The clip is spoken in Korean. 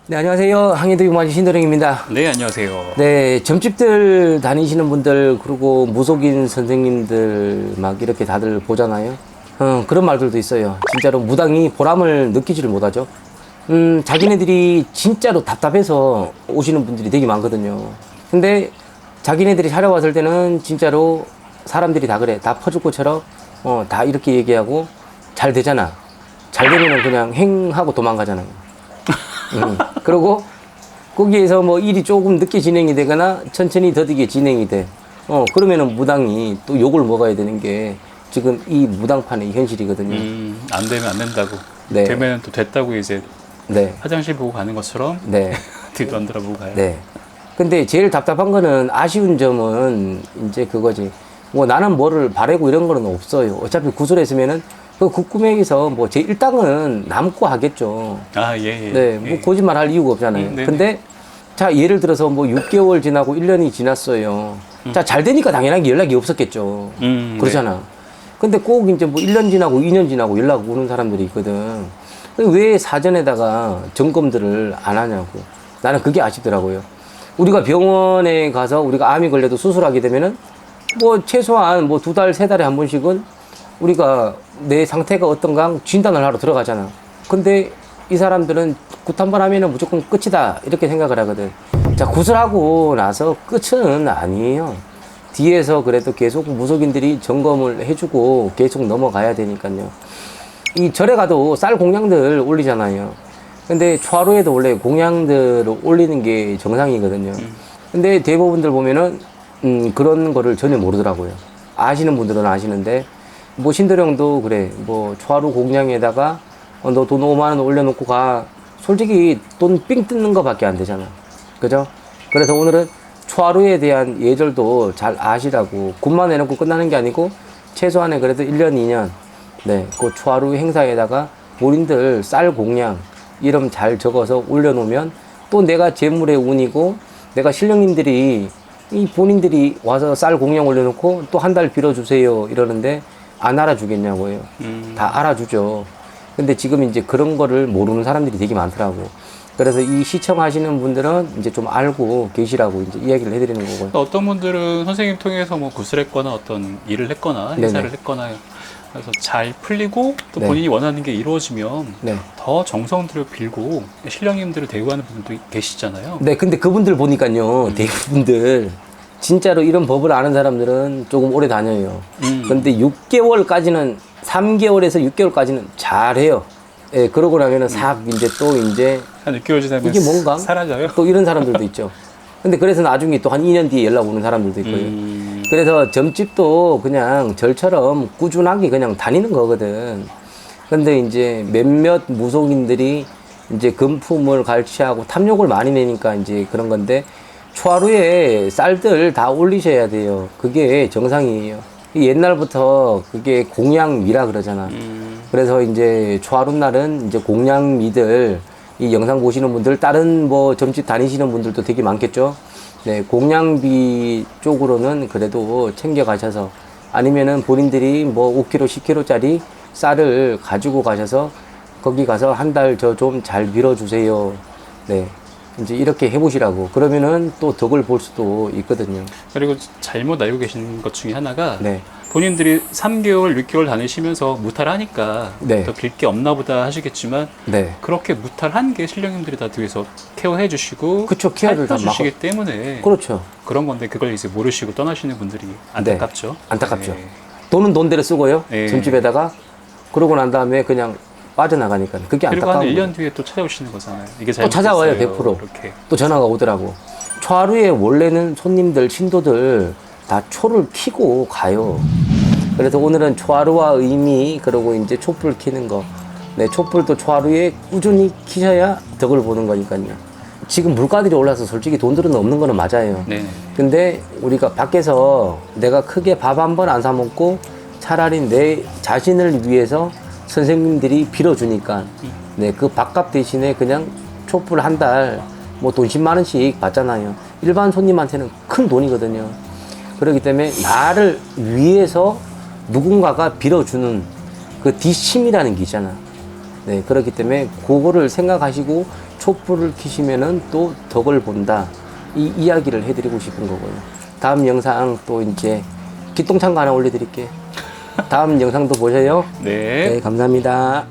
네, 안녕하세요. 항해도 유마지 신도령입니다. 네, 안녕하세요. 네, 점집들 다니시는 분들, 그리고 무속인 선생님들 막 이렇게 다들 보잖아요. 그런 말들도 있어요. 진짜로 무당이 보람을 느끼지를 못하죠. 자기네들이 진짜로 답답해서 오시는 분들이 되게 많거든요. 근데 자기네들이 찾아왔을 때는 진짜로 사람들이 다 그래. 다 퍼줄 것처럼, 다 이렇게 얘기하고 잘 되잖아. 잘 되면은 그냥 행하고 도망가잖아요. 그리고 거기에서 뭐 일이 조금 늦게 진행이 되거나 천천히 더디게 진행이 돼. 그러면은 무당이 또 욕을 먹어야 되는 게 지금 이 무당판의 현실이거든요. 안 되면 안 된다고. 네. 되면 또 됐다고 이제 네. 화장실 보고 가는 것처럼 네. 뒤도 안 돌아보고 가요. 네. 근데 제일 답답한 거는 아쉬운 점은 이제 그거지. 뭐 나는 뭐를 바라고 이런 거는 없어요. 어차피 구슬했으면은 그 국금액에서 뭐 제 일당은 남고 하겠죠. 아, 예, 예. 네, 뭐 예. 거짓말 할 이유가 없잖아요. 네네. 근데 자, 예를 들어서 뭐 6개월 지나고 1년이 지났어요. 자, 잘 되니까 당연하게 연락이 없었겠죠. 그러잖아. 근데 꼭 이제 뭐 1년 지나고 2년 지나고 연락 오는 사람들이 있거든. 왜 사전에다가 점검들을 안 하냐고. 나는 그게 아쉽더라고요. 우리가 병원에 가서 우리가 암이 걸려도 수술하게 되면은 뭐 최소한 뭐 2달, 3달에 한 번씩은 우리가 내 상태가 어떤가 진단을 하러 들어가잖아. 근데 이 사람들은 굿 한 번 하면은 무조건 끝이다 이렇게 생각을 하거든. 자, 구슬하고 나서 끝은 아니에요. 뒤에서 그래도 계속 무속인들이 점검을 해주고 계속 넘어가야 되니까요. 이 절에 가도 쌀 공양들 올리잖아요. 근데 초하루에도 원래 공양들을 올리는 게 정상이거든요. 근데 대부분들 보면은 그런 거를 전혀 모르더라고요. 아시는 분들은 아시는데 뭐 신도령도 그래. 뭐 초하루 공양에다가 너 돈 5만 원 올려놓고 가. 솔직히 돈 삥 뜯는 거밖에 안 되잖아. 그죠? 그래서 오늘은 초하루에 대한 예절도 잘 아시라고. 굿만 해놓고 끝나는 게 아니고 최소한에 그래도 1년, 2년 네, 그 초하루 행사에다가 본인들 쌀 공양 이름 잘 적어서 올려놓으면 또 내가 재물의 운이고 내가 신령님들이 이 본인들이 와서 쌀 공양 올려놓고 또 한 달 빌어주세요 이러는데 안 알아주겠냐고요. 다 알아주죠. 근데 지금 이제 그런 거를 모르는 사람들이 되게 많더라고. 그래서 이 시청하시는 분들은 이제 좀 알고 계시라고 이제 이야기를 해드리는 거고요. 어떤 분들은 선생님 통해서 뭐 구슬했거나 어떤 일을 했거나 행사를 네네. 했거나 그래서 잘 풀리고 또 네. 본인이 원하는 게 이루어지면 네. 더 정성 들여 빌고 신령님들을 대우하는 분들도 계시잖아요. 네, 근데 그분들 보니까요, 대부분들 진짜로 이런 법을 아는 사람들은 조금 오래 다녀요. 근데 6개월까지는 3개월에서 6개월까지는 잘해요. 예, 그러고 나면은 이제 또 이제 한 6개월 지나면 이게 뭔가 사라져요. 또 이런 사람들도 있죠. 근데 그래서 나중에 또 한 2년 뒤에 연락 오는 사람들도 있고요. 그래서 점집도 그냥 절처럼 꾸준하게 그냥 다니는 거거든. 근데 이제 몇몇 무속인들이 이제 금품을 갈취하고 탐욕을 많이 내니까 이제 그런 건데 초하루에 쌀들 다 올리셔야 돼요. 그게 정상이에요. 옛날부터 그게 공양미라 그러잖아. 그래서 이제 초하루 날은 이제 공양미들 이 영상 보시는 분들 다른 뭐 점집 다니시는 분들도 되게 많겠죠. 네, 공양비 쪽으로는 그래도 챙겨 가셔서 아니면은 본인들이 뭐 5kg, 10kg짜리 쌀을 가지고 가셔서 거기 가서 한 달 저 좀 잘 밀어주세요. 네. 이제 이렇게 해보시라고. 그러면은 또 덕을 볼 수도 있거든요. 그리고 잘못 알고 계신 것 중에 하나가 네. 본인들이 3개월, 6개월 다니시면서 무탈하니까 네. 더 빌 게 없나 보다 하시겠지만 네. 그렇게 무탈한 게 신령님들이 다 뒤에서 케어해 주시고 그쵸, 케어를 다 주시기 때문에 그렇죠. 그런 건데 그걸 이제 모르시고 떠나시는 분들이 안타깝죠. 네. 안타깝죠. 네. 돈은 돈대로 쓰고요. 네. 점집에다가. 그러고 난 다음에 그냥 빠져나가니까. 그게 그리고 한 안타까운 거예요. 1년 뒤에 또 찾아오시는 거잖아요. 이게 또 찾아와요, 잘못됐어요. 100%. 이렇게. 또 전화가 오더라고. 초하루에 원래는 손님들, 신도들 다 초를 켜고 가요. 그래서 오늘은 초하루와 의미, 그리고 이제 촛불 켜는 거. 네, 촛불도 초하루에 꾸준히 켜셔야 덕을 보는 거니까요. 지금 물가들이 올라서 솔직히 돈들은 없는 거는 맞아요. 네. 근데 우리가 밖에서 내가 크게 밥 한 번 안 사 먹고 차라리 내 자신을 위해서 선생님들이 빌어주니까 네, 그 밥값 대신에 그냥 촛불 한 달 뭐 돈 10만 원씩 받잖아요. 일반 손님한테는 큰 돈이거든요. 그렇기 때문에 나를 위해서 누군가가 빌어주는 그 뒷심이라는 게 있잖아. 네, 그렇기 때문에 그거를 생각하시고 촛불을 켜시면은 또 덕을 본다. 이 이야기를 해드리고 싶은 거고요. 다음 영상 또 이제 기똥찬 거 하나 올려드릴게요. 다음 영상도 보세요. 네. 네, 감사합니다.